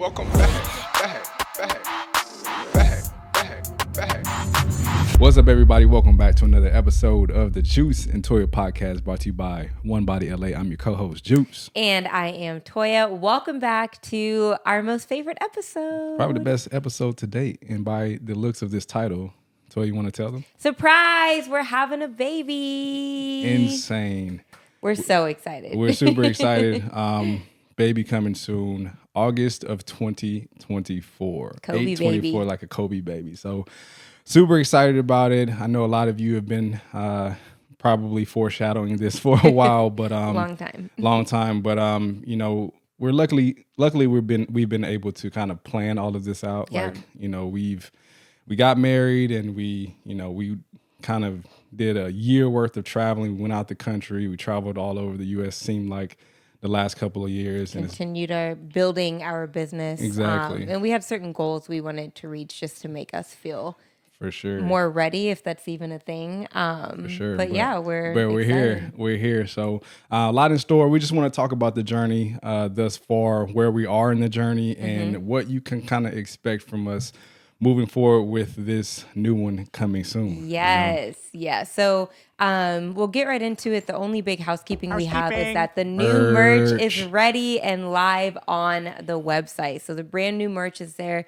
welcome back. What's up, everybody? Welcome back to another episode of the Juice Toya podcast, brought to you by One Body LA. I'm your co-host, Juice. And I am Toya. Welcome back to our most favorite episode. Probably the best episode to date. And by the looks of this title, Toya, you want to tell them? Surprise! We're having a baby. Insane. We're so excited. We're super excited. Baby coming soon, August of 2024. Kobe 8/24, baby. like a Kobe baby. So super excited about it. I know a lot of you have been probably foreshadowing this for a while, but long time. But you know, we're luckily we've been able to kind of plan all of this out. Yeah. Like, you know, we got married and we kind of did a year worth of traveling. We went out the country. We traveled all over the U.S. Seemed like the last couple of years. Continued our building our business. Exactly. And we had certain goals we wanted to reach just to make us feel for sure more ready, if that's even a thing. For sure. But yeah, we're here. We're here. So a lot in store. We just want to talk about the journey thus far, where we are in the journey, and what you can kind of expect from us moving forward with this new one coming soon. Yes. Yeah. So we'll get right into it. The only big housekeeping we have is that the new merch is ready and live on the website. So the brand new merch is there.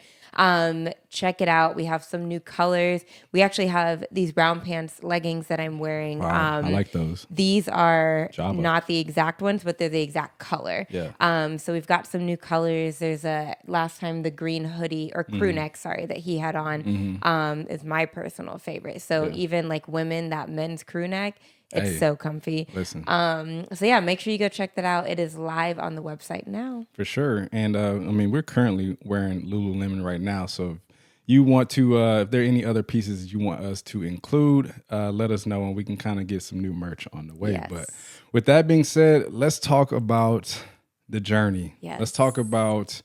Check it out. We have some new colors. We actually have these brown pants leggings that I'm wearing. Wow, I like those. These are Java. not the exact ones, but they're the exact color. Yeah. So we've got some new colors. There's last time the green hoodie or crew neck, that he had on, is my personal favorite. So even like women, that men's crew neck, it's so comfy. Listen. So yeah, make sure you go check that out. It is live on the website now. For sure. And I mean, we're currently wearing Lululemon right now. So if you want to, if there are any other pieces you want us to include, let us know and we can kind of get some new merch on the way. Yes. But with that being said, let's talk about the journey. Yes. Let's talk about,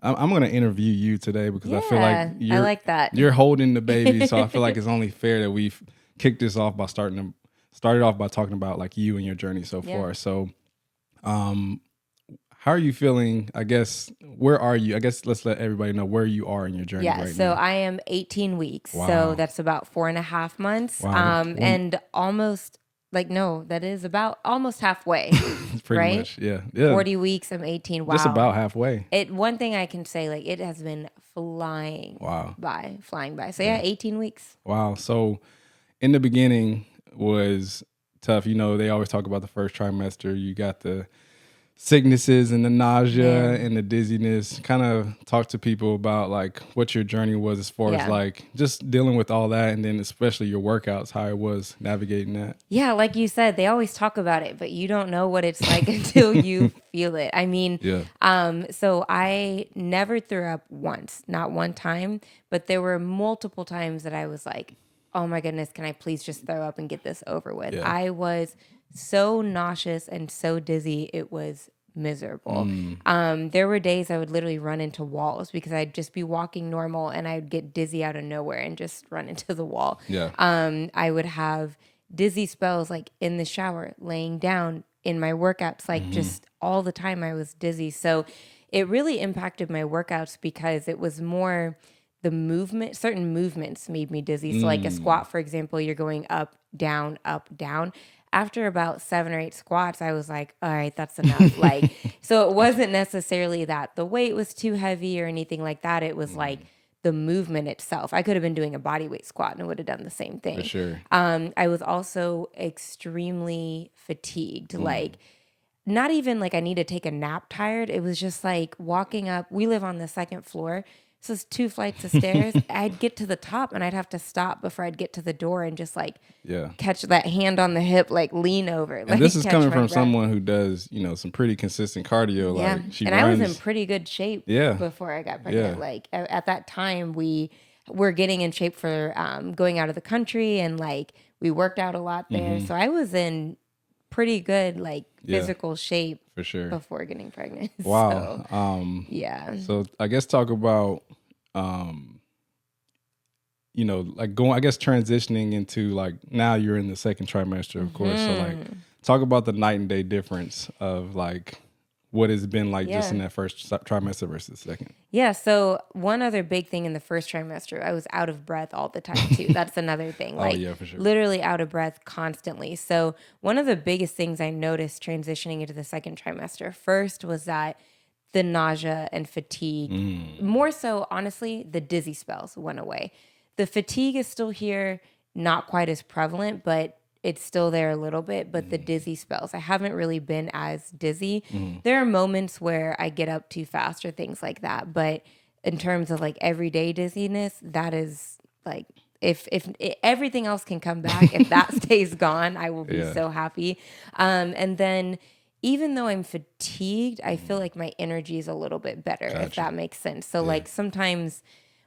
I'm going to interview you today because I feel like I like that. You're holding the baby. So I feel like it's only fair that we've kicked this off by started off by talking about like you and your journey so far. So, how are you feeling? I guess, where are you? I guess let's let everybody know where you are in your journey right now. So I am 18 weeks. Wow. So that's about 4.5 months. Wow. And almost that is about almost halfway. Pretty right? much. Yeah. 40 weeks. I'm 18. Wow. Just about halfway. One thing I can say, like, it has been flying by. So yeah, 18 weeks. Wow. So in the beginning was tough. You know, they always talk about the first trimester. You got the sicknesses and the nausea and the dizziness. Kind of talk to people about like what your journey was as far as like just dealing with all that, and then especially your workouts, how it was navigating that. Yeah, like you said, they always talk about it, but you don't know what it's like until you feel it. I mean, so I never threw up once, not one time, but there were multiple times that I was like, oh my goodness, can I please just throw up and get this over with? Yeah. I was so nauseous and so dizzy. It was miserable. There were days I would literally run into walls because I'd just be walking normal and I'd get dizzy out of nowhere and just run into the wall. Yeah. I would have dizzy spells like in the shower, laying down, in my workouts, like just all the time I was dizzy. So it really impacted my workouts because it was more the movement, certain movements made me dizzy. So like a squat, for example, you're going up, down, up, down. After about 7 or 8 squats, I was like, all right, that's enough. So it wasn't necessarily that the weight was too heavy or anything like that. It was like the movement itself. I could have been doing a body weight squat and it would have done the same thing. For sure. I was also extremely fatigued. Like, not even like I need to take a nap tired. It was just like walking up. We live on the 2nd floor. So it's 2 flights of stairs. I'd get to the top and I'd have to stop before I'd get to the door and just like catch that hand on the hip, like lean over. And this is coming from someone who does, you know, some pretty consistent cardio. Yeah. Like she and runs. I was in pretty good shape before I got pregnant. Yeah. Like at that time we were getting in shape for going out of the country, and like we worked out a lot there. So I was in pretty good like physical shape for sure before getting pregnant. Wow. So I guess talk about you know, like transitioning into like now you're in the 2nd trimester, of course. So like talk about the night and day difference of like what it's been like just Yeah. in that first trimester versus second. Yeah. So one other big thing in the first trimester, I was out of breath all the time too. That's another thing. Oh Like yeah, for sure. literally out of breath constantly. So one of the biggest things I noticed transitioning into the second trimester first was that the nausea and fatigue, more so honestly, the dizzy spells went away. The fatigue is still here, not quite as prevalent, but it's still there a little bit. But the dizzy spells, I haven't really been as dizzy. There are moments where I get up too fast or things like that. But in terms of like everyday dizziness, that is like, if everything else can come back, if that stays gone, I will be Yeah. so happy. And then even though I'm fatigued, I feel like my energy is a little bit better, if Gotcha. that makes sense. So like sometimes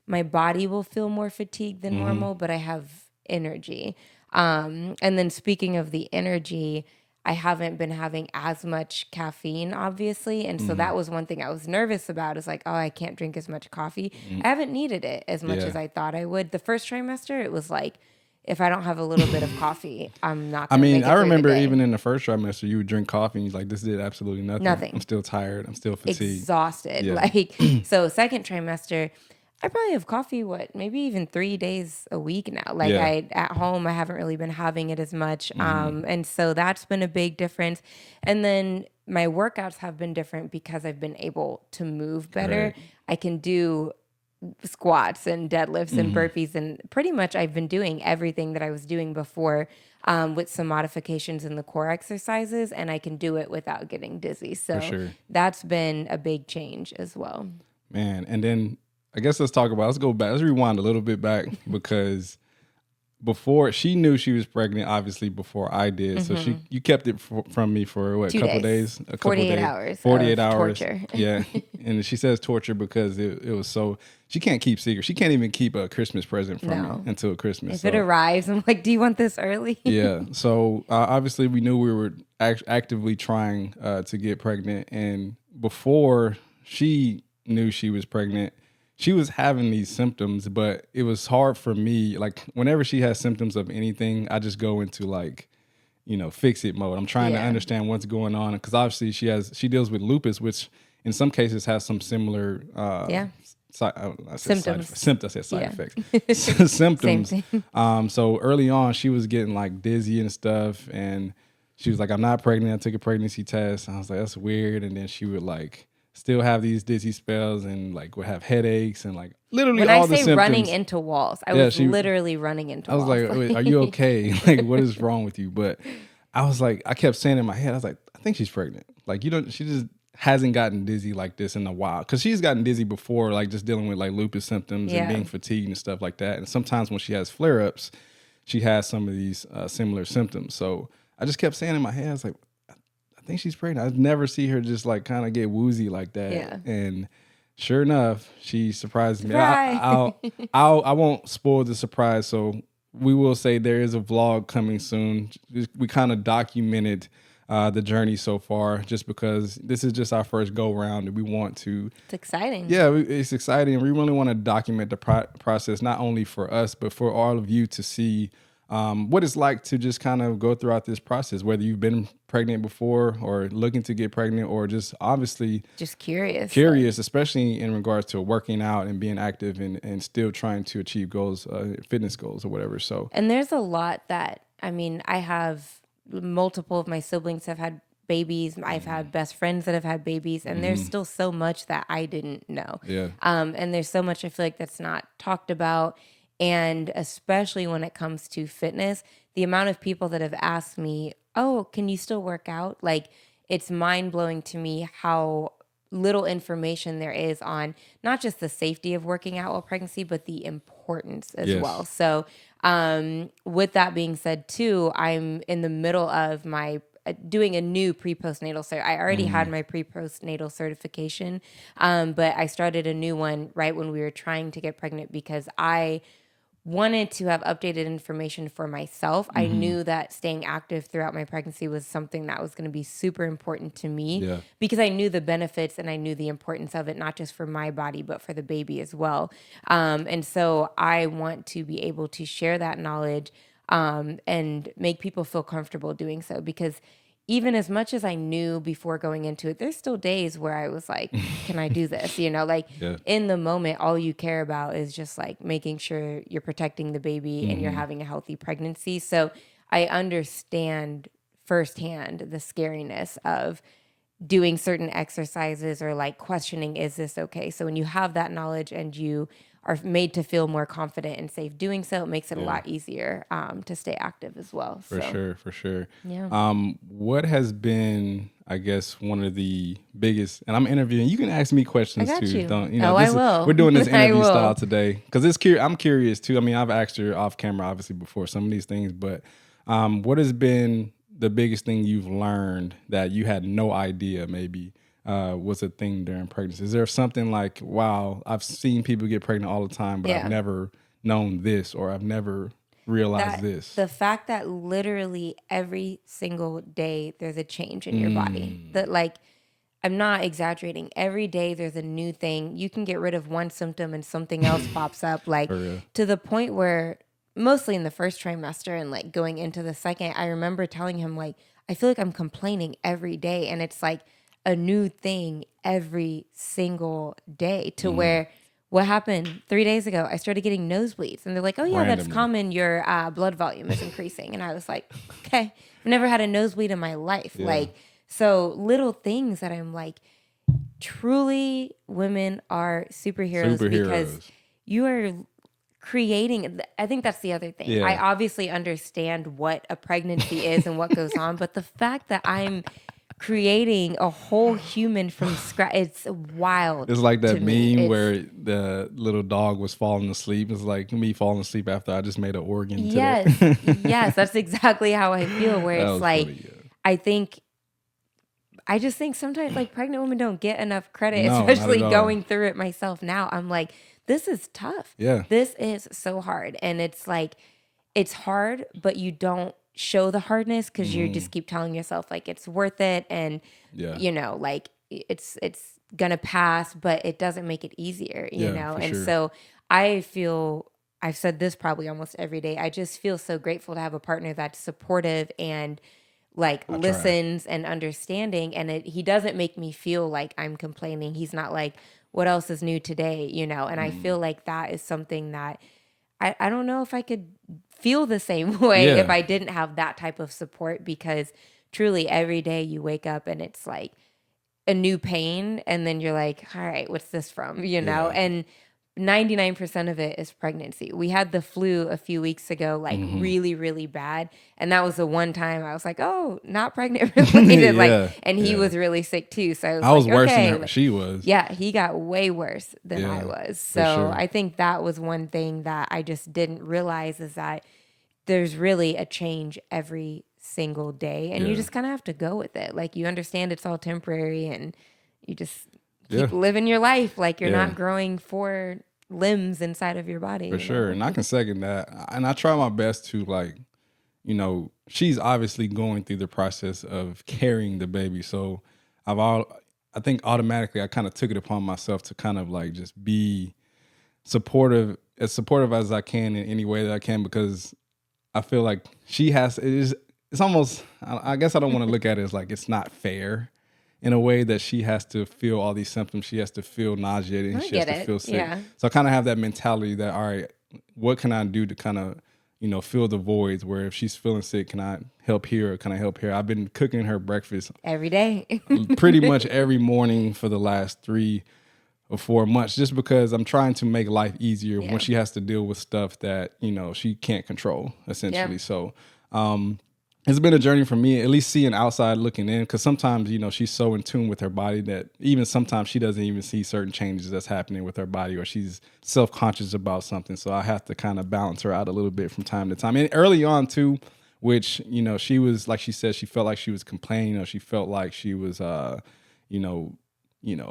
my body will feel more fatigued than normal, but I have energy. And then speaking of the energy, I haven't been having as much caffeine, obviously. And so that was one thing I was nervous about is like, oh, I can't drink as much coffee. I haven't needed it as much as Yeah. I thought I would. The first trimester, it was like, if I don't have a little bit of coffee, I'm not I going to mean, make it I through the remember day. even in the first trimester, you would drink coffee and you're like, this did absolutely nothing. Nothing. I'm still tired. I'm still fatigued. Exhausted. Yeah. Like, so second trimester, I probably have coffee, maybe even 3 days a week now. Like Yeah. at home, I haven't really been having it as much. And so that's been a big difference. And then my workouts have been different because I've been able to move better. Right. I can do squats and deadlifts and burpees, and pretty much I've been doing everything that I was doing before, with some modifications in the core exercises, and I can do it without getting dizzy. So sure. that's been a big change as well. Man. And then I guess let's go back. Let's rewind a little bit back because before she knew she was pregnant, obviously before I did. So you kept it from me for what, 2 a couple days. days, 48 hours 48 of hours. torture. Yeah. And she says torture because it was so, she can't keep secrets. She can't even keep a Christmas present from No. me until Christmas. If it arrives, I'm like, do you want this early? Yeah. So obviously we knew we were actively trying to get pregnant. And before she knew she was pregnant, she was having these symptoms, but it was hard for me. Like whenever she has symptoms of anything, I just go into like, fix it mode. I'm trying to Yeah. understand what's going on because obviously she deals with lupus, which in some cases has some similar Yeah. I said Symptoms. side Yeah. effects. Symptoms. Same thing. So early on, she was getting like dizzy and stuff, and she was like, "I'm not pregnant." I took a pregnancy test. I was like, "That's weird." And then she would like still have these dizzy spells and like would have headaches and like literally When all I the say symptoms. running into walls, I was literally running into I was walls. like, "Wait, are you okay? Like, what is wrong with you?" But I was like, I kept saying in my head, I was like, I think she's pregnant. Like, she just hasn't gotten dizzy like this in a while. Because she's gotten dizzy before, like just dealing with like lupus symptoms and Yeah. being fatigued and stuff like that. And sometimes when she has flare-ups, she has some of these similar symptoms. So I just kept saying in my head, I was like, I think she's pregnant. I never see her just like kind of get woozy like that. Yeah. And sure enough, she surprised me. Surprise. I won't spoil the surprise. So we will say there is a vlog coming soon. We kind of documented the journey so far, just because this is just our first go round, and we want to. It's exciting. Yeah, it's exciting, and we really want to document the process, not only for us, but for all of you to see what it's like to just kind of go throughout this process, whether you've been pregnant before or looking to get pregnant, or just obviously just curious, especially in regards to working out and being active and still trying to achieve goals, fitness goals or whatever. So, and there's a lot that, I mean, I have multiple of my siblings have had babies. I've had best friends that have had babies, and there's still so much that I didn't know. Yeah. And there's so much I feel like that's not talked about. And especially when it comes to fitness, the amount of people that have asked me, oh, can you still work out? Like, it's mind blowing to me how little information there is on not just the safety of working out while pregnancy, but the importance as well. So with that being said too, I'm in the middle of my doing a new pre-postnatal cert. I already had my pre-postnatal certification, but I started a new one right when we were trying to get pregnant because I wanted to have updated information for myself. I knew that staying active throughout my pregnancy was something that was going to be super important to me because I knew the benefits and I knew the importance of it, not just for my body, but for the baby as well. And so I want to be able to share that knowledge and make people feel comfortable doing so, because even as much as I knew before going into it, there's still days where I was like, can I do this? Like Yeah. in the moment, all you care about is just like making sure you're protecting the baby and you're having a healthy pregnancy. So I understand firsthand the scariness of doing certain exercises or like questioning, is this okay? So when you have that knowledge and you are made to feel more confident and safe doing so, it makes it a lot easier to stay active as well. For sure. Yeah. What has been, I guess, one of the biggest, and I'm interviewing, you can ask me questions I got too. you. Don't, I will. We're doing this I interview will. style today because I'm curious too. I mean, I've asked her off camera, obviously, before some of these things, but what has been the biggest thing you've learned that you had no idea maybe was a thing during pregnancy? Is there something like, wow, I've seen people get pregnant all the time, but I've never known this, or I've never realize this? The fact that literally every single day there's a change in your body. That like, I'm not exaggerating. Every day there's a new thing. You can get rid of one symptom and something else pops up. Like to the point where mostly in the first trimester and like going into the second, I remember telling him like, I feel like I'm complaining every day. And it's like a new thing every single day to where what happened 3 days ago, I started getting nosebleeds. And they're like, oh, yeah, that's common. Your blood volume is increasing. And I was like, okay, I've never had a nosebleed in my life. Like, so little things that I'm like, truly women are superheroes. Because you are creating, I think that's the other thing. Yeah. I obviously understand what a pregnancy is and what goes on, but the fact that I'm creating a whole human from scratch, it's wild. It's like that meme where the little dog was falling asleep. It's like me falling asleep after I just made an organ. Yes, that's exactly how I feel, where it's like, funny, I just think sometimes like pregnant women don't get enough credit, especially going through it myself now. I'm like, this is tough. Yeah. This is so hard. And it's like, it's hard, but you don't show the hardness because you just keep telling yourself like it's worth it. And, like it's going to pass, but it doesn't make it easier, you know? And so I feel, I've said this probably almost every day, I just feel so grateful to have a partner that's supportive and like listens and understanding. And he doesn't make me feel like I'm complaining. He's not like, what else is new today, And I feel like that is something that I don't know if I could feel the same way if I didn't have that type of support, because truly every day you wake up and it's like a new pain, and then you're like, all right, what's this from, And 99% of it is pregnancy. We had the flu a few weeks ago, like really, really bad. And that was the one time I was like, oh, not pregnant related. And he was really sick too. So I was like, worse okay. than her. She was. Yeah, he got way worse than I was. So I think that was one thing that I just didn't realize, is that there's really a change every single day. And you just kind of have to go with it. Like, you understand it's all temporary, and you just keep living your life like you're not growing 4 limbs inside of your body. For sure. And I can second that. And I try my best to, like, she's obviously going through the process of carrying the baby. So I think automatically I kind of took it upon myself to kind of like just be supportive as I can in any way that I can, because I feel like it's almost, I guess I don't want to look at it as like it's not fair, in a way that she has to feel all these symptoms. She has to feel nauseated, and she has to feel sick. Yeah. So I kind of have that mentality that, all right, what can I do to kind of, fill the voids, where if she's feeling sick, can I help here, or can I help here? I've been cooking her breakfast every day, pretty much every morning for the last 3 or 4 months, just because I'm trying to make life easier when she has to deal with stuff that, she can't control, essentially. So, it's been a journey for me, at least seeing outside looking in, because sometimes, she's so in tune with her body that even sometimes she doesn't even see certain changes that's happening with her body, or she's self-conscious about something. So I have to kind of balance her out a little bit from time to time. And early on too, which, she was, like she said, she felt like she was complaining, or she felt like she was,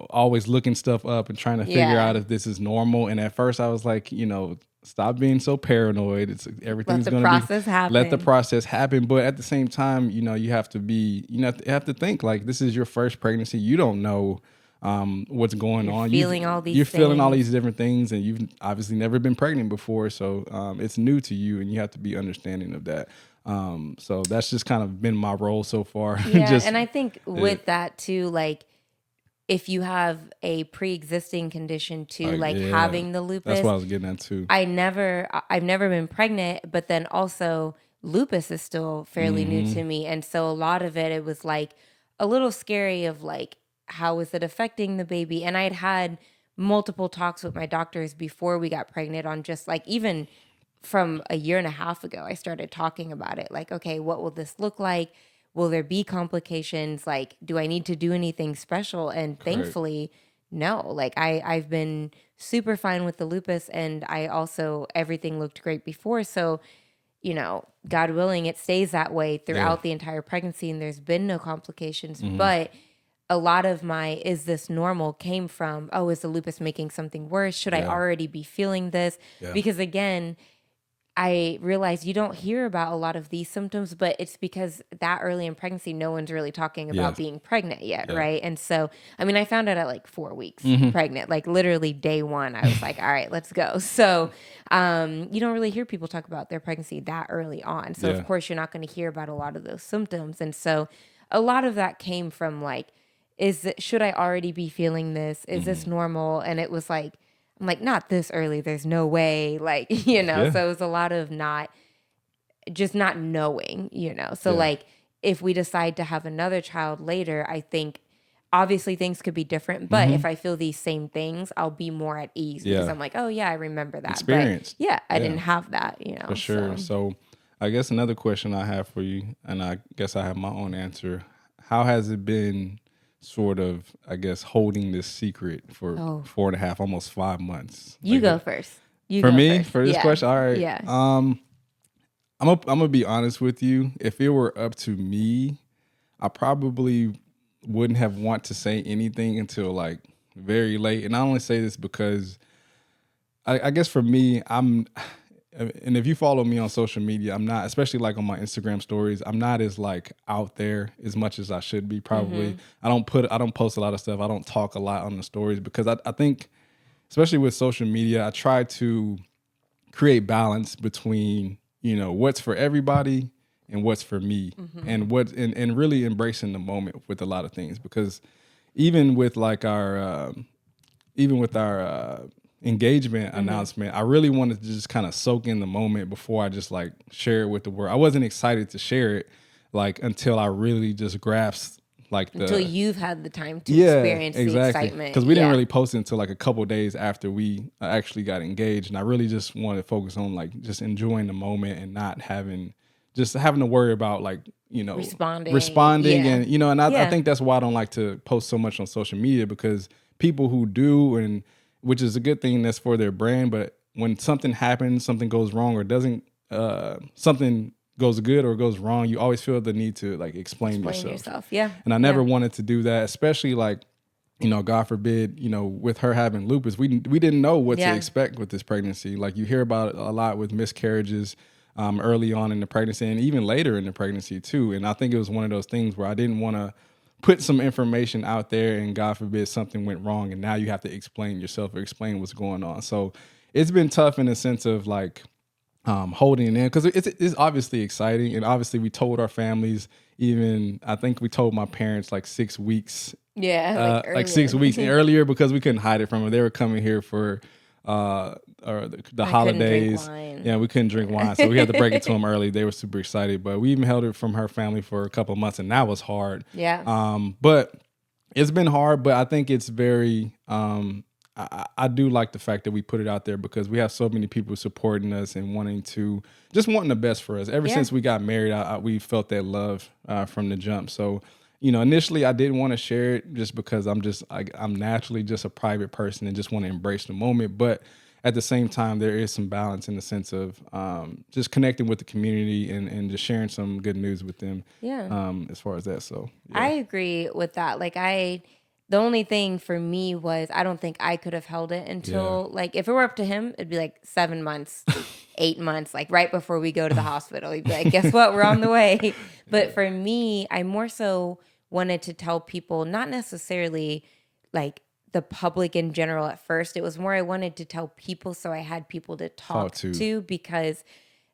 always looking stuff up and trying to figure out if this is normal. And at first I was like, stop being so paranoid. Everything's going to be, let the process happen. But at the same time, you have to be, you have to think like, this is your first pregnancy. You don't know what's going on. You're feeling all these different things, and you've obviously never been pregnant before. So it's new to you, and you have to be understanding of that. So that's just kind of been my role so far. Yeah, Just and I think with that too, like if you have a pre-existing condition too, like like yeah, having the that's what lupus, I was getting at too. I've never been pregnant, but then also lupus is still fairly new Hmm. to me. And so a lot of it was like a little scary of like, how is it affecting the baby? And I'd had multiple talks with my doctors before we got pregnant on just like, even from a year and a half ago, I started talking about it. Like, okay, what will this look like? Will there be complications? Like, do I need to do anything special? And Correct. thankfully, no. Like I've been super fine with the lupus, and I also everything looked great before. So, God willing, it stays that way Yeah. throughout the entire pregnancy, and there's been no complications. Hmm. But a lot of my "is this normal" came from, oh, is the lupus making something worse? Should I Yeah. already be feeling this? Yeah. Because again, I realize you don't hear about a lot of these symptoms, but it's because that early in pregnancy, no one's really talking about Yes. being pregnant yet, Yeah. right? And so, I mean, I found out at like 4 weeks Hmm. pregnant, like literally day one. I was like, all right, let's go. So, you don't really hear people talk about their pregnancy that early on. So, of Yeah. course, you're not going to hear about a lot of those symptoms. And so, a lot of that came from like, should I already be feeling this? Is this Hmm. normal? And it was like, I'm like, not this early. There's no way. Like, Yeah. so it was a lot of not knowing, So, Yeah. like, if we decide to have another child later, I think obviously things could be different. But Hmm. if I feel these same things, I'll be more at ease because Yeah. I'm like, oh, yeah, I remember that. But Experienced. yeah, I Yeah. didn't have that, For sure. So, So I guess another question I have for you, and I guess I have my own answer. How has it been sort of, I guess, holding this secret for oh, 4.5, almost 5 months? you Like go first. You for go me, first. for this Yeah. question, all right. Yeah. I'm gonna be honest with you. If it were up to me, I probably wouldn't have want to say anything until like very late. And I only say this because I guess for me, and if you follow me on social media, I'm not, especially like on my Instagram stories, I'm not as like out there as much as I should be. Probably, I don't post a lot of stuff. I don't talk a lot on the stories because I think, especially with social media, I try to create balance between what's for everybody and what's for me, and really embracing the moment with a lot of things, because even with like our engagement announcement, I really wanted to just kind of soak in the moment before I just like share it with the world. I wasn't excited to share it like until I really just grasped like Until the you've had the time to yeah, experience the exactly. excitement. Because we didn't Yeah. really post it until like a couple days after we actually got engaged, and I really just wanted to focus on like just enjoying the moment and not having to worry about like responding, Yeah. and and I Yeah. think that's why I don't like to post so much on social media, because people who do, and which is a good thing, that's for their brand, but when something happens, something goes wrong, or doesn't something goes good or goes wrong, you always feel the need to like explain yourself. Yeah. And I never Yeah. wanted to do that, especially like, God forbid, with her having lupus, we didn't know what to Yeah. expect with this pregnancy. Like you hear about it a lot with miscarriages early on in the pregnancy and even later in the pregnancy too. And I think it was one of those things where I didn't want to put some information out there and God forbid something went wrong and now you have to explain yourself or explain what's going on. So it's been tough in the sense of like holding it in, because it's obviously exciting, and obviously we told our families. Even I think we told my parents like 6 weeks, Yeah. like 6 weeks Earlier. earlier, because we couldn't hide it from them. They were coming here for or the I couldn't drink holidays. wine. Yeah, we couldn't drink wine, so we had to break it to them early. They were super excited, but we even held it from her family for a couple of months, and that was hard. Yeah. But it's been hard, but I think it's very. I do like the fact that we put it out there, because we have so many people supporting us and wanting the best for us. Ever Yeah. since we got married, we felt that love from the jump. So, initially I didn't want to share it just because I'm naturally just a private person and just want to embrace the moment. But at the same time, there is some balance in the sense of just connecting with the community and just sharing some good news with them. Yeah. As far as that, so I yeah. agree with that. Like the only thing for me was I don't think I could have held it until like if it were up to him, it'd be like 7 months, 8 months, like right before we go to the hospital. He'd be like, guess what? We're on the way. But for me, I more so wanted to tell people, not necessarily like the public in general at first. It was more I wanted to tell people so I had people to Talk talk to. to, because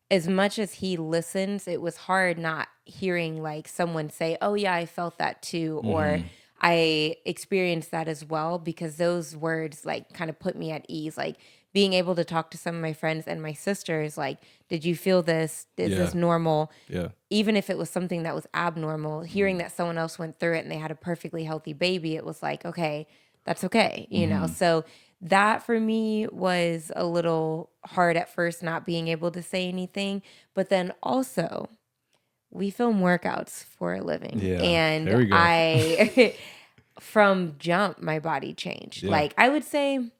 as much as he listens, it was hard not hearing like someone say, "Oh yeah, I felt that too," or "I experienced that as well," because those words like kind of put me at ease. Like being able to talk to some of my friends and my sisters, like, "Did you feel this? Is Yeah. this normal?" Yeah. Even if it was something that was abnormal, hearing that someone else went through it and they had a perfectly healthy baby, it was like, okay, that's okay, you know? So that for me was a little hard at first, not being able to say anything. But then also, we film workouts for a living. Yeah. There And we go. from jump, my body changed. Yeah. Like, I would say,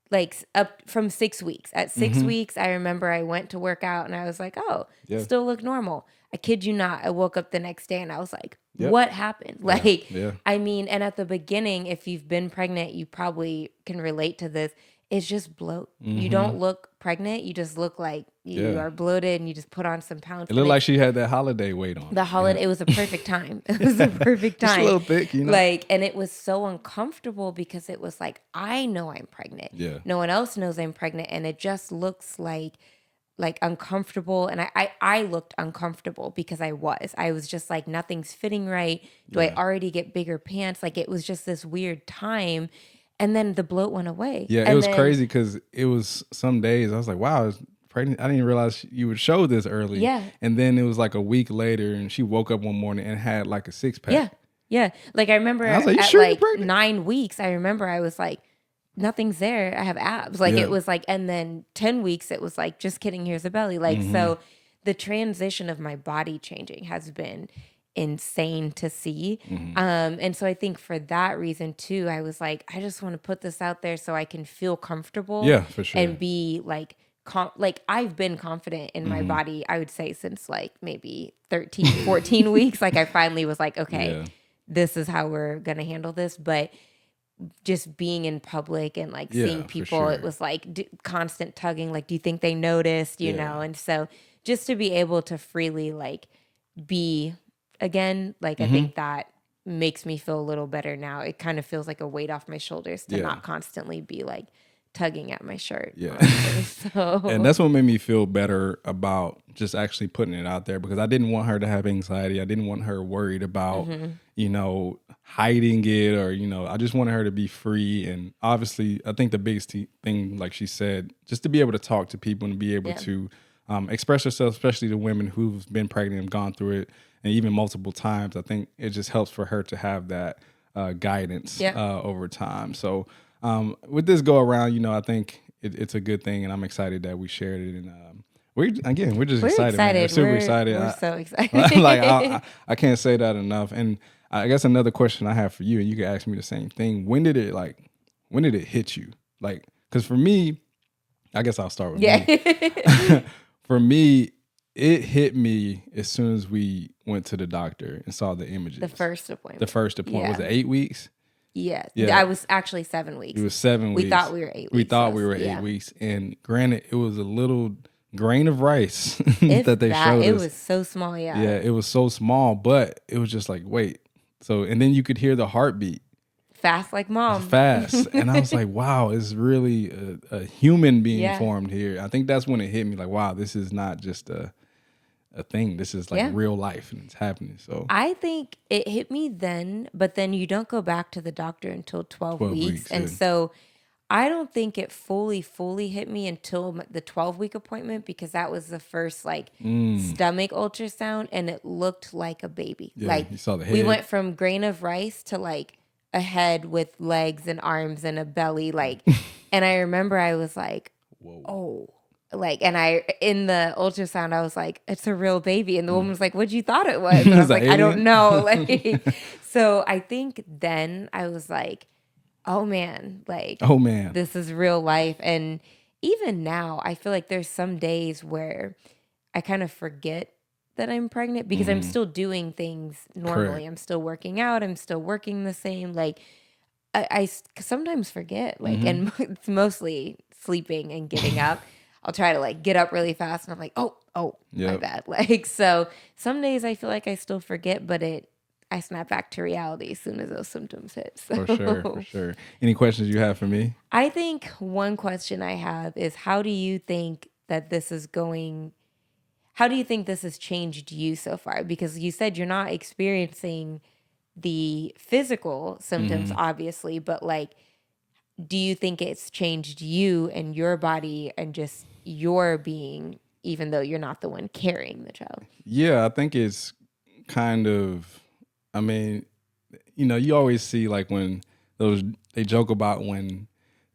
like up from 6 weeks. At 6 weeks, I remember I went to work out and I was like, oh, Yeah. still look normal. I kid you not. I woke up the next day and I was like, Yep. what happened? Yeah. Like, Yeah. I mean, and at the beginning, if you've been pregnant, you probably can relate to this. It's just bloat. You don't look pregnant. You just look like you Yeah. are bloated and you just put on some pounds. It looked like she had that holiday weight on. The holiday, it was a perfect time. It was a perfect Just a time. little thick, you know? Like, and it was so uncomfortable because it was like, I know I'm pregnant. Yeah. No one else knows I'm pregnant. And it just looks like uncomfortable. And I looked uncomfortable because I was just like, nothing's fitting right. Do I already get bigger pants? Like, it was just this weird time. And then the bloat went away. Yeah, and it was then, crazy because it was some days I was like, wow, I was pregnant. I didn't realize you would show this early. Yeah. And then it was like a week later and she woke up one morning and had like a 6-pack. Yeah. Yeah. Like, I remember I was like, you at sure you're like pregnant? 9 weeks, I remember I was like, nothing's there. I have abs. Like, Yeah. it was like, and then 10 weeks, it was like, just kidding, here's a belly. Like, so the transition of my body changing has been insane to see. And so I think for that reason too, I was like, I just want to put this out there so I can feel comfortable. Yeah, for sure. And be like, like I've been confident in my body, I would say since like maybe 13, 14 weeks. Like I finally was like, okay, Yeah. this is how we're going to handle this. But just being in public and like seeing for people, sure. it was like constant tugging. Like, do you think they noticed, you know? And so just to be able to freely like be again, like I think that makes me feel a little better now. It kind of feels like a weight off my shoulders to not constantly be like tugging at my shirt. Yeah. honestly. So And that's what made me feel better about just actually putting it out there because I didn't want her to have anxiety. I didn't want her worried about, you know, hiding it or, you know, I just wanted her to be free. And obviously, I think the biggest thing, like she said, just to be able to talk to people and be able to express herself, especially the women who've been pregnant and gone through it, and even multiple times. I think it just helps for her to have that guidance over time. So with this go around, you know, I think it's a good thing, and I'm excited that we shared it. And we're just excited. Man. We're super excited. We're so excited. Like I can't say that enough. And I guess another question I have for you, and you can ask me the same thing. When did it hit you? Like, because for me, I guess I'll start with me. For me, it hit me as soon as we went to the doctor and saw the images. The first appointment. Was it 8 weeks? Yeah. Yeah. I was actually 7 weeks. It was 7 weeks. We thought we were 8 weeks. We thought we were 8 weeks. And granted, it was a little grain of rice that they showed us. It was so small, Yeah, it was so small, but it was just like, wait. So, and then you could hear the heartbeat. Fast like mom. Fast. And I was like, wow, it's really a human being formed here. I think that's when it hit me like, wow, this is not just a thing. This is like real life and it's happening. So I think it hit me then, but then you don't go back to the doctor until 12 weeks. And so I don't think it fully hit me until the 12-week appointment because that was the first like stomach ultrasound and it looked like a baby. Yeah, like you saw the head. We went from grain of rice to like a head with legs and arms and a belly. Like, and I remember I was like, whoa. Oh. Like, and in the ultrasound, I was like, it's a real baby. And the woman was like, what'd you thought it was? And I was like, I don't know. Like, so I think then I was like, oh man, this is real life. And even now, I feel like there's some days where I kind of forget that I'm pregnant because I'm still doing things normally. Correct. I'm still working out. I'm still working the same. Like, I sometimes forget, like, and it's mostly sleeping and getting up. I'll try to like get up really fast and I'm like, oh, my bad. Like, so some days I feel like I still forget, but I snap back to reality as soon as those symptoms hit. So. For sure. Any questions you have for me? I think one question I have is how do you think that this is going how do you think this has changed you so far? Because you said you're not experiencing the physical symptoms, obviously, but like, do you think it's changed you and your body and just your being, even though you're not the one carrying the child? Yeah, I think it's kind of, I mean, you always see like when they joke about when,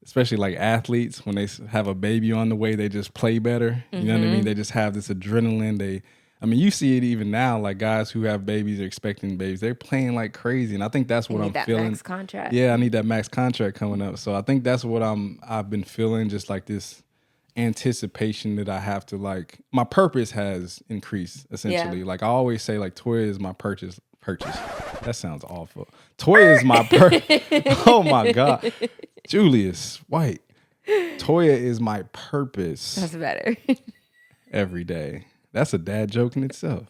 especially like athletes, when they have a baby on the way, they just play better. You know what I mean? They just have this adrenaline. You see it even now, like guys who have babies or expecting babies, they're playing like crazy. And I think that's what I'm feeling. Max contract. Yeah, I need that max contract coming up. So I think that's what I've been feeling, just like this anticipation that I have to, like, my purpose has increased essentially. Like I always say, like, Toya is my purchase. That sounds awful. Toya is my Oh my God. Julius White. Toya is my purpose. That's better. Every day. That's a dad joke in itself.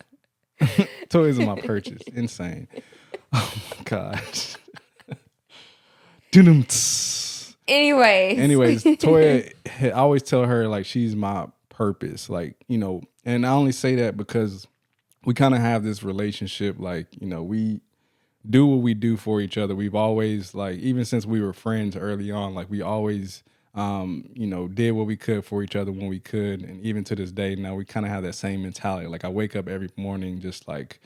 Toya is my purchase. Insane. Oh my gosh. Anyways, Toya, I always tell her, like, she's my purpose. Like, and I only say that because we kind of have this relationship, like, we do what we do for each other. We've always, like, even since we were friends early on, like, we always, did what we could for each other when we could. And even to this day now, we kind of have that same mentality. Like, I wake up every morning just, like,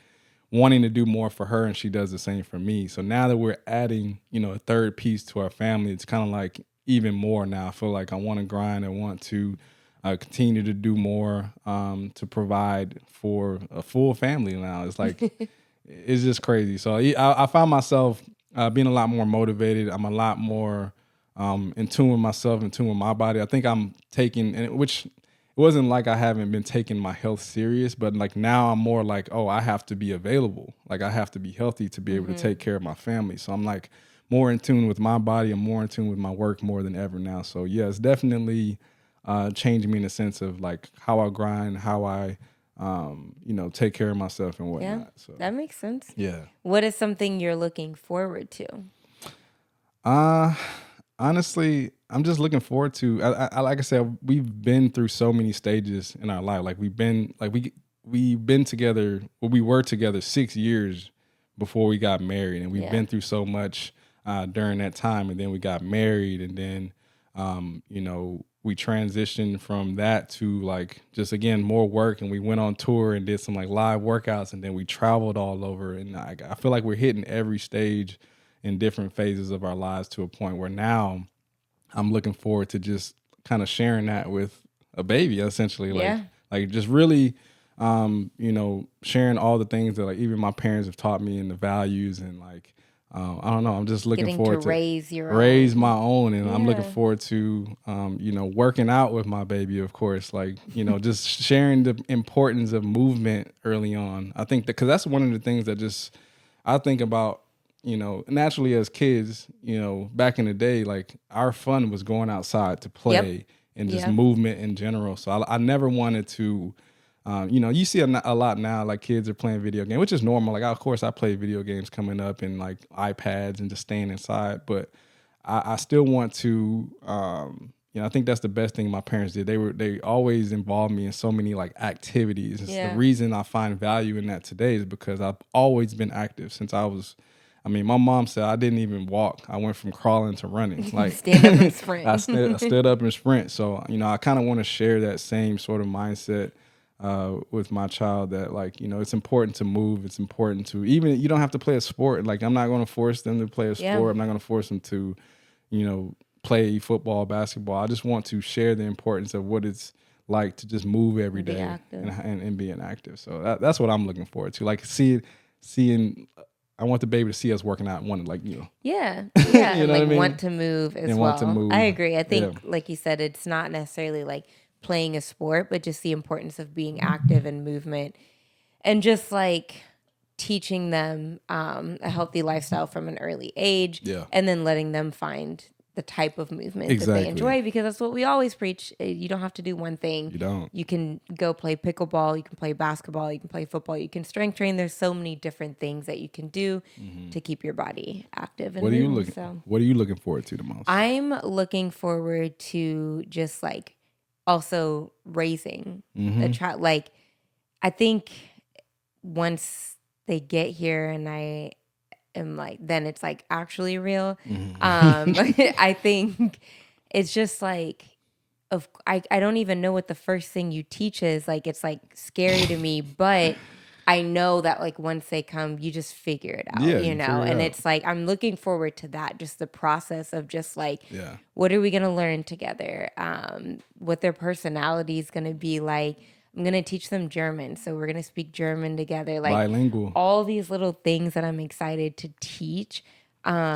wanting to do more for her, and she does the same for me. So now that we're adding, a third piece to our family, it's kind of like even more now. I feel like I want to grind. I want to continue to do more to provide for a full family now. It's like, it's just crazy. So I found myself being a lot more motivated. I'm a lot more in tune with myself, in tune with my body. I think I'm taking, which it wasn't like I haven't been taking my health serious, but like now I'm more like, oh, I have to be available. Like I have to be healthy to be able to take care of my family. So I'm like more in tune with my body. I'm more in tune with my work more than ever now. So yeah, it's definitely changed me in the sense of like how I grind, how I, take care of myself and whatnot. Yeah, so that makes sense. Yeah. What is something you're looking forward to? Honestly, I'm just looking forward to. I like I said, we've been through so many stages in our life. Like we've been together. Well, we were together 6 years before we got married, and we've been through so much during that time. And then we got married, and then we transitioned from that to like just again more work, and we went on tour and did some like live workouts, and then we traveled all over. And I feel like we're hitting every stage in different phases of our lives to a point where now I'm looking forward to just kind of sharing that with a baby, essentially. Like just really, sharing all the things that like even my parents have taught me and the values and like, I don't know. I'm just looking forward to raise my own. And I'm looking forward to, working out with my baby, of course, like, just sharing the importance of movement early on. I think that, cause that's one of the things that just, I think about, naturally as kids, back in the day, like our fun was going outside to play and just movement in general. So I never wanted to, you see a lot now, like kids are playing video games, which is normal. Like, of course I play video games coming up and like iPads and just staying inside, but I still want to, I think that's the best thing my parents did. They always involved me in so many like activities. The reason I find value in that today is because I've always been active since my mom said I didn't even walk. I went from crawling to running. Like stand up and sprint. I stood up and sprint. So, I kind of want to share that same sort of mindset with my child that like, it's important to move. It's important to, even you don't have to play a sport. Like I'm not going to force them to play a sport. I'm not going to force them to, play football, basketball. I just want to share the importance of what it's like to just move every day and being active. So that's what I'm looking forward to. Like seeing, I want the baby to see us working out and want to like, Yeah. and like want to move as well. Want to move. I agree. I think like you said, it's not necessarily like playing a sport, but just the importance of being active and movement and just like teaching them a healthy lifestyle from an early age and then letting them find the type of movement that they enjoy, because that's what we always preach. You don't have to do one thing. You don't. You can go play pickleball, you can play basketball, you can play football, you can strength train. There's so many different things that you can do to keep your body active and What are you looking forward to the most? I'm looking forward to just like also raising a child. Like I think once they get here and I am like, then it's like actually real. I think it's just like, I don't even know what the first thing you teach is. Like, it's like scary to me, but I know that like once they come, you just figure it out, Yeah, you you know? figure it And out. it's like, I'm looking forward to that, just the process of just like, Yeah. what are we going to learn together? What their personality is going to be like. I'm going to teach them German. So we're going to speak German together. Like Bilingual. all these little things that I'm excited to teach.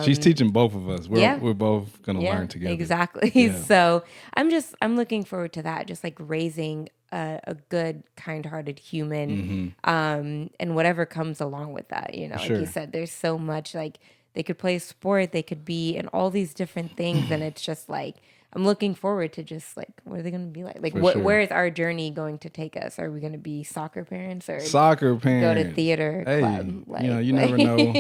She's teaching both of us. Yeah. We're both gonna Yeah, learn together. exactly. Yeah. So I'm looking forward to that. Just like raising a good, kind-hearted human, and whatever comes along with that. You know, like you Sure. said, there's so much. Like they could play a sport, they could be in all these different things, and it's just like I'm looking forward to just like what are they going to be like? Like For sure. where is our journey going to take us? Are we going to be soccer parents or Soccer go parents. to theater Hey, club? Like, you never know.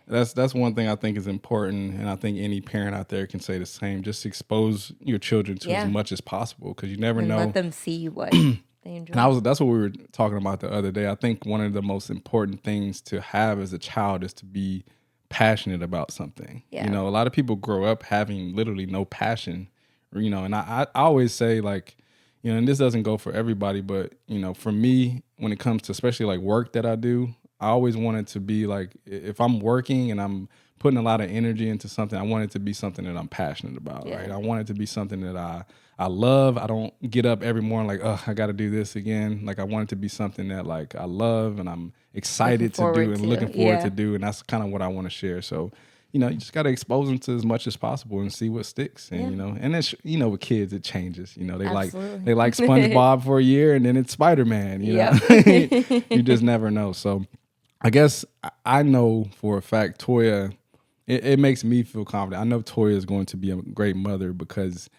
That's one thing I think is important, and I think any parent out there can say the same. Just expose your children to as much as possible, because you never and know. let them see what they enjoy. And that's what we were talking about the other day. I think one of the most important things to have as a child is to be passionate about something. Yeah. You know, a lot of people grow up having literally no passion. You know, and I always say, like, you know, and this doesn't go for everybody, but you know, for me, when it comes to especially like work that I do, I always want it to be like, if I'm working and I'm putting a lot of energy into something, I want it to be something that I'm passionate about, right? I want it to be something that I love. I don't get up every morning like, oh, I got to do this again. Like, I want it to be something that like I love and I'm excited to do and looking forward to do, and that's kind of what I want to share. So, you know, you just got to expose them to as much as possible and see what sticks. And, you know, and it's, you know, with kids, it changes. You know, they like SpongeBob for a year and then it's Spider-Man, you know, you just never know. So I guess I know for a fact, Toya, it makes me feel confident. I know Toya is going to be a great mother because,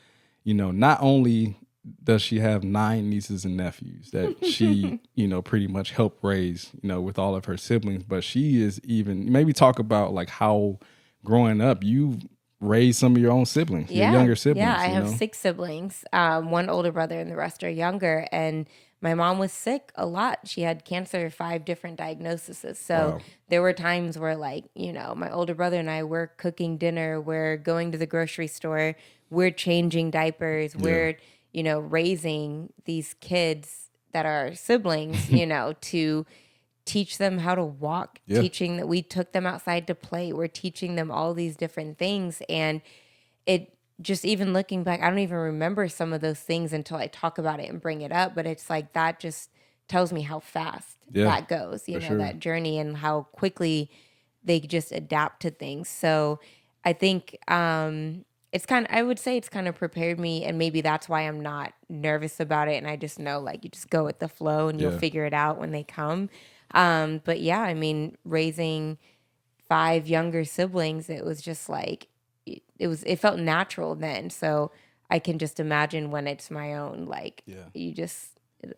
you know, not only does she have 9 nieces and nephews that she, you know, pretty much helped raise, you know, with all of her siblings, but she is even, maybe talk about like how growing up you raised some of your own siblings, your younger siblings. Yeah, I you have know? 6 siblings, one older brother and the rest are younger. And my mom was sick a lot. She had cancer, 5 different diagnoses. So there were times where, like, you know, my older brother and I were cooking dinner, we're going to the grocery store, we're changing diapers, we're, you know, raising these kids that are siblings, you know, to teach them how to walk, teaching that we took them outside to play. We're teaching them all these different things. And it just, even looking back, I don't even remember some of those things until I talk about it and bring it up. But it's like that just tells me how fast that goes, you know, that journey and how quickly they just adapt to things. So I think I would say it's kind of prepared me, and maybe that's why I'm not nervous about it. And I just know, like, you just go with the flow and you'll figure it out when they come. But yeah, I mean, raising 5 younger siblings, it was just like, it felt natural then. So I can just imagine when it's my own, like,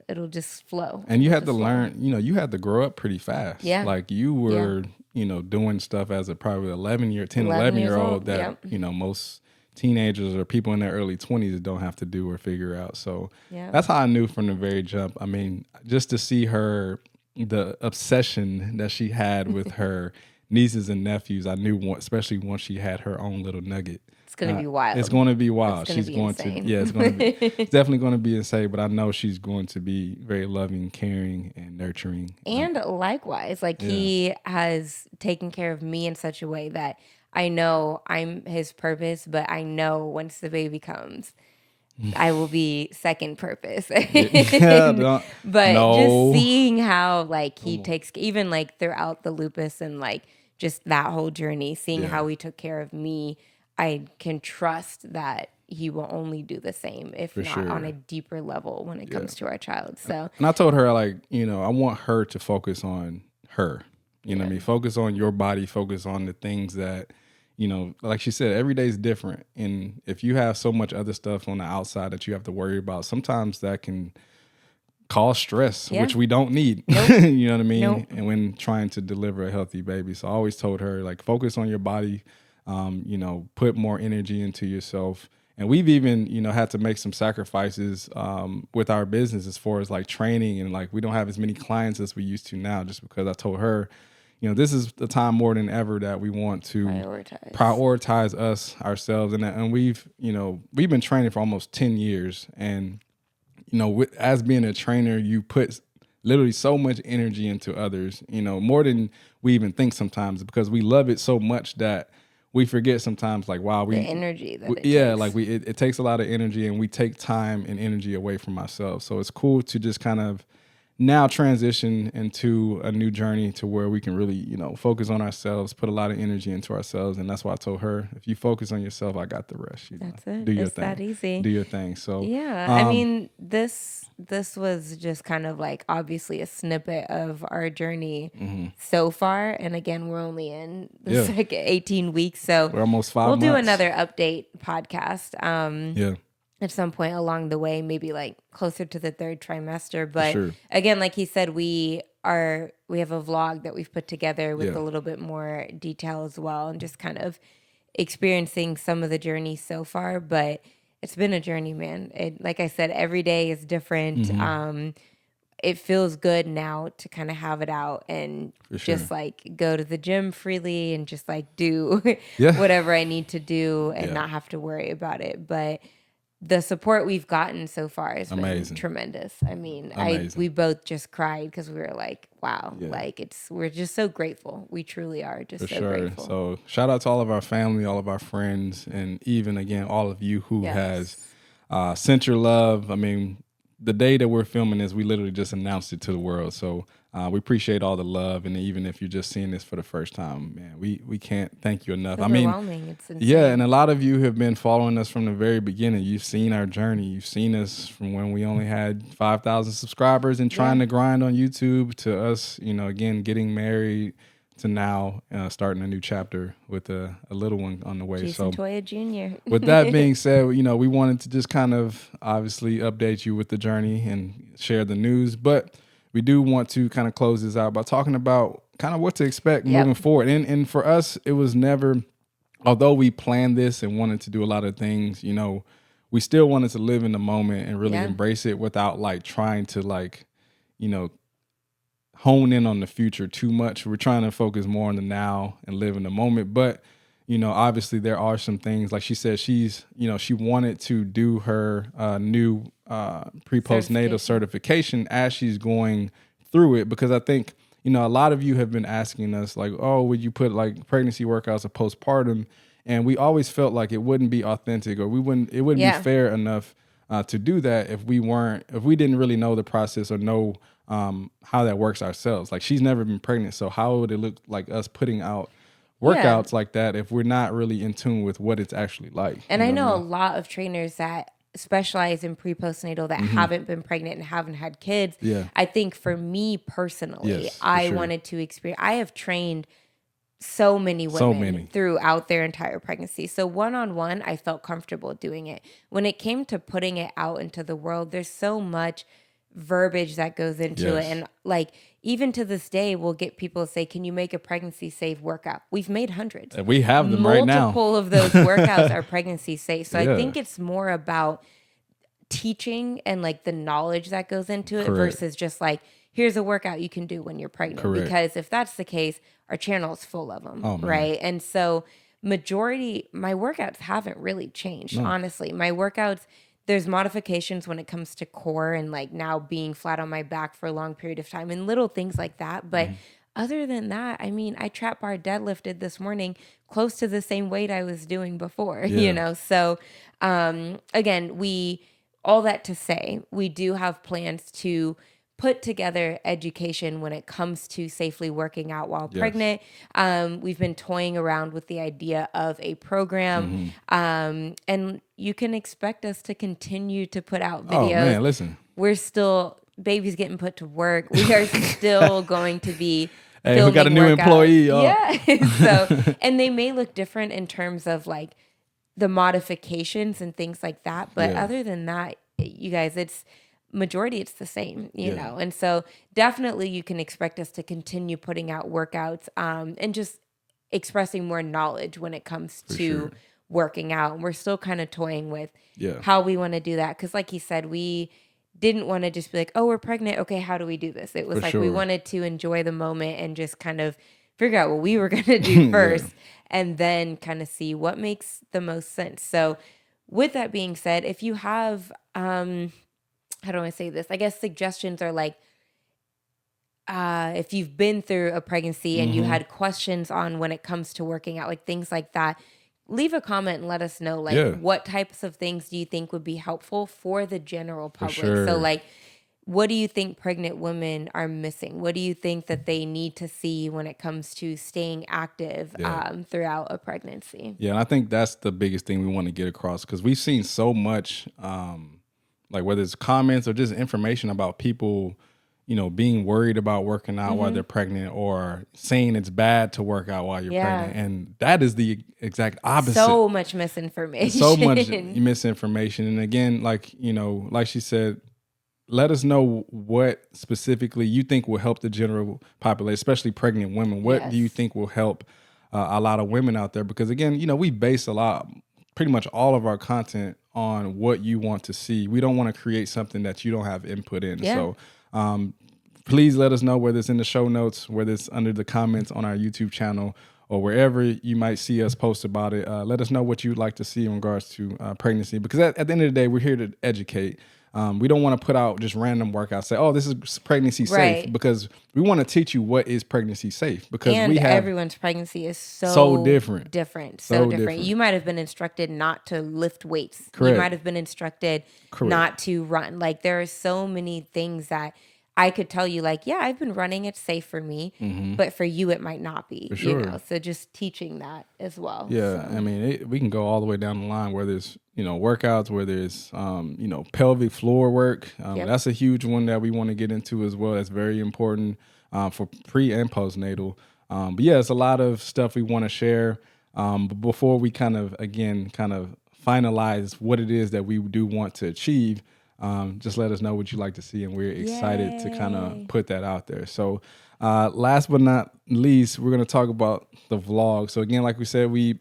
it'll just flow. And you had to learn, you know, you had to grow up pretty fast. Yeah. Like you were, you know, doing stuff as a probably 11-year-old that, you know, most teenagers or people in their early 20s don't have to do or figure out. So that's how I knew from the very jump. I mean, just to see her, the obsession that she had with her nieces and nephews, I knew, especially once she had her own little nugget. It's going to be wild. It's going to be wild. She's going to, it's going to be, it's definitely going to be insane, but I know she's going to be very loving, caring, and nurturing. And likewise, like he has taken care of me in such a way that I know I'm his purpose, but I know once the baby comes, I will be second purpose. But just seeing how, like, he takes, even like throughout the lupus and like just that whole journey, seeing how he took care of me, I can trust that he will only do the same, if not on a deeper level when it comes to our child. So, and I told her, like, you know, I want her to focus on her, you know what I mean? Focus on your body, focus on the things that, you know, like she said, every day is different. And if you have so much other stuff on the outside that you have to worry about, sometimes that can cause stress, which we don't need. You know what I mean? And when trying to deliver a healthy baby. So I always told her, like, focus on your body, you know, put more energy into yourself. And we've even, had to make some sacrifices with our business as far as like training, and like we don't have as many clients as we used to now, just because I told her, this is the time more than ever that we want to prioritize us ourselves. And we've been training for almost 10 years. And, as being a trainer, you put literally so much energy into others, more than we even think sometimes, because we love it so much that we forget sometimes, like, wow, the energy that it takes. like it takes a lot of energy, and we take time and energy away from ourselves. So it's cool to just kind of now transition into a new journey to where we can really, focus on ourselves, put a lot of energy into ourselves. And that's why I told her, if you focus on yourself, I got the rest. That's it. Do your it's thing. That easy. Do your thing. So yeah, I mean, this was just kind of like obviously a snippet of our journey so far. And again, we're only in the second 18 weeks, so we're almost 5 months. We'll do another update podcast. Yeah. At some point along the way, maybe like closer to the third trimester. But sure. Again, like he said, we have a vlog that we've put together with a little bit more detail as well, and just kind of experiencing some of the journey so far. But it's been a journey, man. Like I said, every day is different. It feels good now to kind of have it out and just like go to the gym freely and just like do whatever I need to do and not have to worry about it. But the support we've gotten so far has been tremendous. I mean, we both just cried because we were like, wow, like we're just so grateful. We truly are just grateful. So shout out to all of our family, all of our friends, and even again, all of you who has sent your love. I mean, the day that we're filming this, we literally just announced it to the world. So we appreciate all the love. And even if you're just seeing this for the first time, man, we can't thank you enough. It's overwhelming. It's insane. Yeah, and a lot of you have been following us from the very beginning. You've seen our journey. You've seen us from when we only had 5,000 subscribers and trying to grind on YouTube, to us, again, getting married, to now starting a new chapter with a little one on the way. Juice Toya Jr. With that being said, we wanted to just kind of obviously update you with the journey and share the news, but we do want to kind of close this out by talking about kind of what to expect moving forward. And for us, it was never, although we planned this and wanted to do a lot of things, we still wanted to live in the moment and really embrace it without like trying to like, hone in on the future too much. We're trying to focus more on the now and live in the moment. But, obviously there are some things, like she said, she wanted to do her new pre-postnatal certification as she's going through it, because I think, a lot of you have been asking us like, oh, would you put like pregnancy workouts or postpartum? And we always felt like it wouldn't be authentic, or it wouldn't be fair enough to do that if we didn't really know the process or know how that works ourselves. Like, she's never been pregnant, so how would it look like us putting out workouts like that if we're not really in tune with what it's actually like? And I know a lot of trainers that specialize in pre-postnatal that haven't been pregnant and haven't had kids. I think for me personally, I wanted to experience, I have trained so many women throughout their entire pregnancy. So one-on-one, I felt comfortable doing it. When it came to putting it out into the world, there's so much verbiage that goes into it. And like, even to this day, we'll get people to say, can you make a pregnancy safe workout? We've made hundreds. And we have them right now. Multiple of those workouts are pregnancy safe. So I think it's more about teaching and like the knowledge that goes into it versus just like, here's a workout you can do when you're pregnant. Because if that's the case, our channel is full of them, right? And so my workouts haven't really changed, honestly. My workouts, there's modifications when it comes to core and like now being flat on my back for a long period of time and little things like that. But other than that, I mean, I trap bar deadlifted this morning close to the same weight I was doing before, So again, all that to say, we do have plans to put together education when it comes to safely working out while pregnant. We've been toying around with the idea of a program, and you can expect us to continue to put out videos. Oh man, listen. We're still, baby's getting put to work. We are still going to be Hey, we got a new employee, y'all. Yeah. So, and they may look different in terms of like the modifications and things like that. But other than that, you guys, it's the same, you know? And so definitely you can expect us to continue putting out workouts and just expressing more knowledge when it comes to working out. And we're still kind of toying with Yeah. how we want to do that. Because like he said, we didn't want to just be like, oh, we're pregnant. Okay, how do we do this? It was For like we sure. wanted to enjoy the moment and just kind of figure out what we were going to do Yeah. first and then kind of see what makes the most sense. So with that being said, if you have, how do I say this? I guess suggestions are like, if you've been through a pregnancy and you Mm-hmm. had questions on when it comes to working out, like things like that, leave a comment and let us know, like, Yeah. what types of things do you think would be helpful for the general For public? So, sure. like, what do you think pregnant women are missing? What do you think that they need to see when it comes to staying active Yeah. throughout a pregnancy? Yeah, and I think that's the biggest thing we want to get across because we've seen so much, like whether it's comments or just information about people, being worried about working out while they're pregnant or saying it's bad to work out while you're Yeah. pregnant. And that is the exact opposite. So much misinformation. So much misinformation. And again, like she said, let us know what specifically you think will help the general population, especially pregnant women. What do you Yes. think will help a lot of women out there? Because again, we base pretty much all of our content on what you want to see. We don't want to create something that you don't have input in. Yeah. So please let us know, whether it's in the show notes, whether it's under the comments on our YouTube channel, or wherever you might see us post about it. Let us know what you'd like to see in regards to pregnancy. Because at the end of the day, we're here to educate. We don't want to put out just random workouts, say, oh, this is pregnancy safe, Right. because we want to teach you what is pregnancy safe, because And we have everyone's pregnancy is so different. So different. different. You might have been instructed not to lift weights. Correct. You might have been instructed not to run. Like, there are so many things that I could tell you, like, yeah, I've been running. It's safe for me, but for you, it might not be. For sure. So just teaching that as well. Yeah, So. I mean, we can go all the way down the line, whether it's workouts, whether it's pelvic floor work. That's a huge one that we want to get into as well. That's very important for pre and postnatal. But yeah, it's a lot of stuff we want to share. But before we kind of finalize what it is that we do want to achieve, just let us know what you'd like to see, and we're excited to kind of put that out there. So last but not least, we're going to talk about the vlog. So again, like we said, we've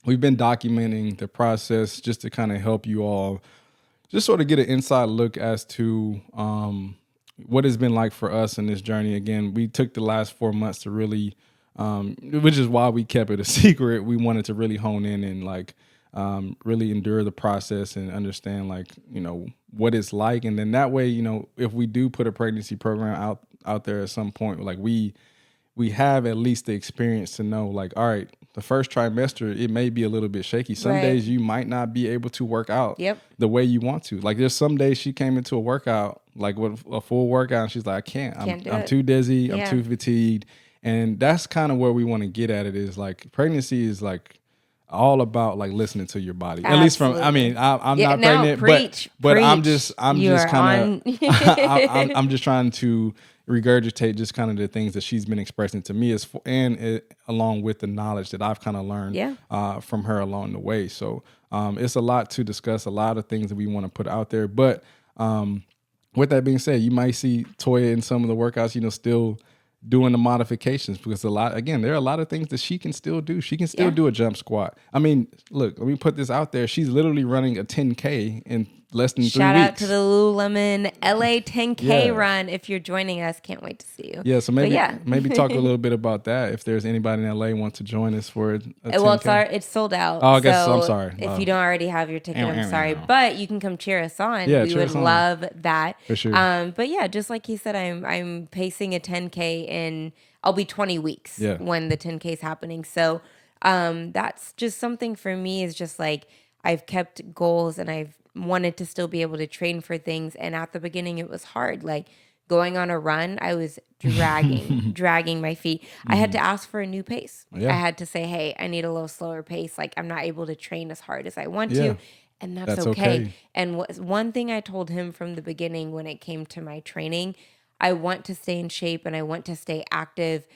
been documenting the process just to kind of help you all just sort of get an inside look as to what it's been like for us in this journey. Again, we took the last 4 months to really, which is why we kept it a secret. We wanted to really hone in and really endure the process and understand what it's like. And then that way, if we do put a pregnancy program out there at some point, like we have at least the experience to know, like, all right, the first trimester, it may be a little bit shaky. Some days you might not be able to work out the way you want to. Like, there's some days she came into a workout, like with a full workout, and she's like, I can't. I'm too dizzy. I'm too fatigued. And that's kind of where we want to get at it, is like pregnancy is like all about like listening to your body. At least from, I'm not pregnant, but I'm just kind of, I'm just trying to regurgitate just kind of the things that she's been expressing to me, along with the knowledge that I've kind of learned from her along the way. So it's a lot to discuss, a lot of things that we want to put out there. But with that being said, you might see Toya in some of the workouts, still doing the modifications, because there are a lot of things that she can still do. She can still do a jump squat. I mean, look, let me put this out there. She's literally running a 10K in less than 3 weeks. Shout out to the Lululemon LA 10K run. If you're joining us, can't wait to see you. Yeah, so maybe talk a little bit about that. If there's anybody in LA wants to join us for a 10K. Well, it's sold out. Oh, I guess I'm sorry. If you don't already have your ticket, I'm sorry. But you can come cheer us on. Yeah, we would love that. For sure. But yeah, just like he said, I'm pacing a 10K in, I'll be 20 weeks when the 10K is happening. So that's just something for me, is just like, I've kept goals and I've wanted to still be able to train for things. And at the beginning, it was hard. Like, going on a run, I was dragging my feet. I had to ask for a new pace. I had to say, hey, I need a little slower pace. Like, I'm not able to train as hard as I want to. And that's okay. And one thing I told him from the beginning when it came to my training, I want to stay in shape and I want to stay active,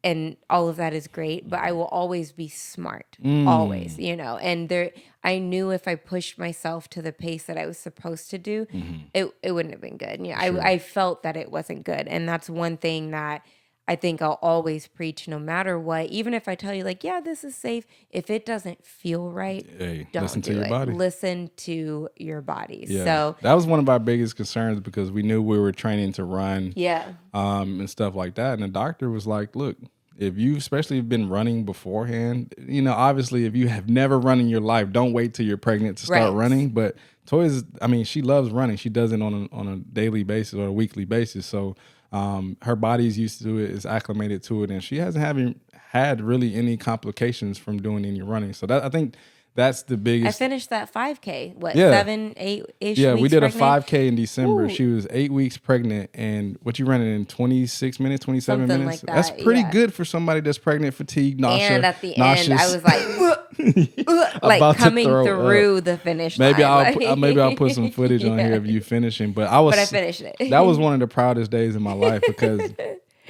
and all of that is great, but I will always be smart, always, and I knew if I pushed myself to the pace that I was supposed to do, it wouldn't have been good. I felt that it wasn't good. And that's one thing that I think I'll always preach no matter what. Even if I tell you, like, yeah, this is safe. If it doesn't feel right, Hey, don't listen to do your it. body. Listen to your body. Yeah, So, that was one of our biggest concerns because we knew we were training to run, yeah. and stuff like that. And the doctor was like, "Look, if you especially have been running beforehand, obviously, if you have never run in your life, don't wait till you're pregnant to start Right. running." But Toya's, I mean, she loves running. She does it on a daily basis or a weekly basis. So her body's used to it, is acclimated to it, and she haven't had really any complications from doing any running. So that I think that's the I biggest. finished that 5K, what, Yeah. 7, 8-ish Yeah, weeks we did pregnant? a 5K in December. Ooh. She was 8 weeks pregnant, and what you ran it in 26 minutes, 27 Something minutes. like That's that, pretty yeah. good for somebody that's pregnant, fatigued, And at the end, I nauseous. was like, like About to coming throw through the finish Maybe line. maybe I'll put some footage on here of you finishing. But I finished it. That was one of the proudest days in my life because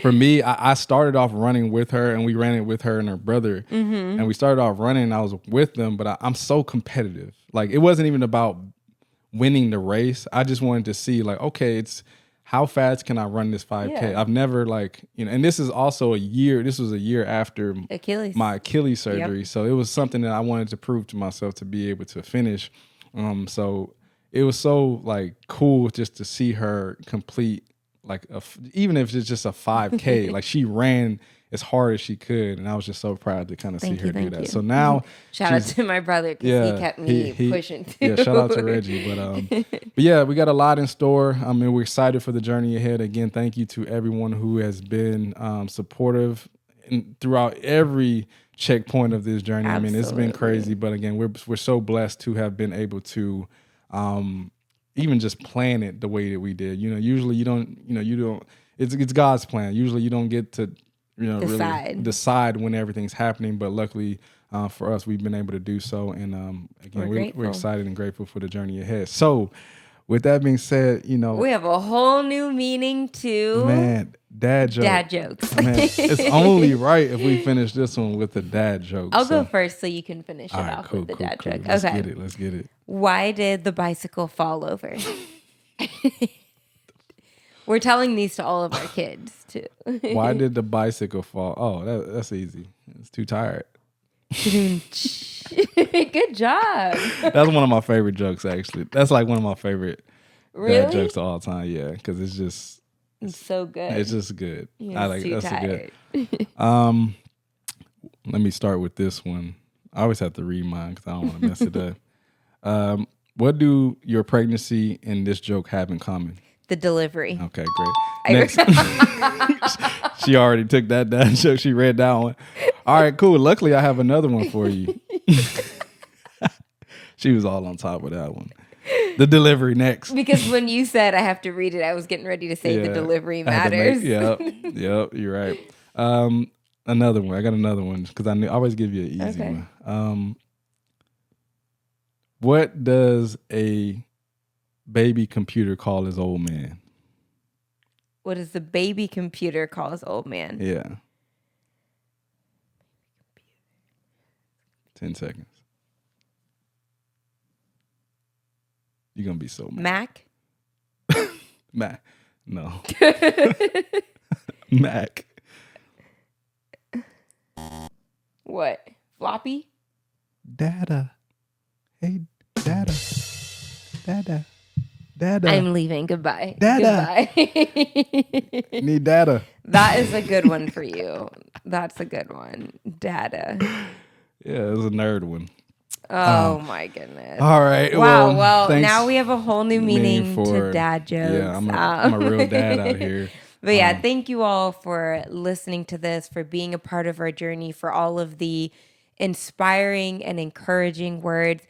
for me, I started off running with her, and we ran it with her and her brother. Mm-hmm. And we started off running, and I was with them, but I'm so competitive. Like, it wasn't even about winning the race. I just wanted to see, like, okay, it's how fast can I run this 5K? Yeah. I've never, like, and this is also this was a year after my Achilles surgery. Yep. So it was something that I wanted to prove to myself to be able to finish. So it was so, like, cool just to see her complete, like, even if it's just a 5K, like, she ran as hard as she could, and I was just so proud to kind of see her do that. So now, shout out to my brother because he kept me pushing too. Yeah, shout out to Reggie. But yeah, we got a lot in store. I mean, we're excited for the journey ahead. Again, thank you to everyone who has been supportive throughout every checkpoint of this journey. Absolutely. I mean, it's been crazy, but again, we're so blessed to have been able to even just plan it the way that we did. Usually you don't. It's God's plan. Usually you don't get to really decide when everything's happening, but luckily for us, we've been able to do so. And again, we're excited and grateful for the journey ahead. So with that being said, we have a whole new meaning to dad jokes. Man, it's only right if we finish this one with a dad joke. I'll go first so you can finish it off with the dad joke. Let's get it. Why did the bicycle fall over? We're telling these to all of our kids too. Why did the bicycle fall? Oh, that's easy. It's too tired. Good job. That's one of my favorite jokes, actually. That's like one of my favorite dad jokes of all time. Yeah, because it's so good. It's just good. I like that's tired. Good. Let me start with this one. I always have to read mine because I don't want to mess it up. What do your pregnancy and this joke have in common? The delivery. Okay, great. Next. She already took that dad joke. She read that one. All right, cool. Luckily, I have another one for you. She was all on top of that one. The delivery next. Because when you said I have to read it, I was getting ready to say the delivery matters. Yep, you're right. Another one. I got another one because I always give you an easy one. What does a baby computer call his old man? What does the baby computer call his old man? Yeah. 10 seconds. You're going to be so mad. Mac? Mac. No. Mac. What? Floppy? Dada. Hey, Dada. Dada. Dada. I'm leaving. Goodbye. Dada. Goodbye. Need data. That is a good one for you. That's a good one. Data. Yeah, it was a nerd one. Oh my goodness. All right. Wow. Well, now we have a whole new meaning to dad jokes. Yeah, I'm a real dad out here. But yeah, thank you all for listening to this, for being a part of our journey, for all of the inspiring and encouraging words.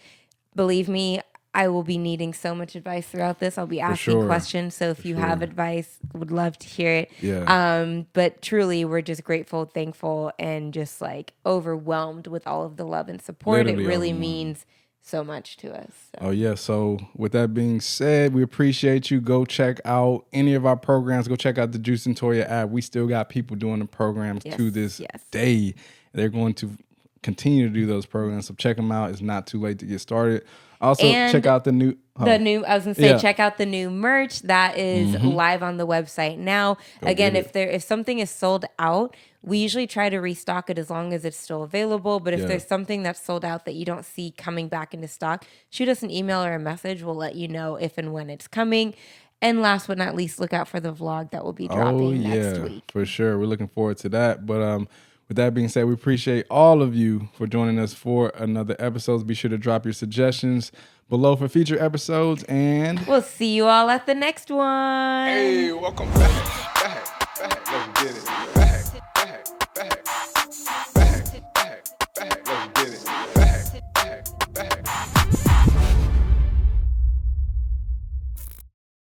Believe me, I will be needing so much advice throughout this. I'll be asking questions. So if you have advice, would love to hear it. Yeah. But truly, we're just grateful, thankful, and just like overwhelmed with all of the love and support. Literally, it really means so much to us. So. Oh, yeah. So with that being said, we appreciate you. Go check out any of our programs. Go check out the Juice Toya app. We still got people doing the programs to this day. They're going to continue to do those programs. So check them out. It's not too late to get started. Also, And check out the new. I was gonna say, check out the new merch that is live on the website now. Again, if something is sold out, we usually try to restock it as long as it's still available. But if there's something that's sold out that you don't see coming back into stock, shoot us an email or a message. We'll let you know if and when it's coming. And last but not least, look out for the vlog that will be dropping next week. For sure. We're looking forward to that. But with that being said, we appreciate all of you for joining us for another episode. Be sure to drop your suggestions below for future episodes, and we'll see you all at the next one. Hey, welcome back.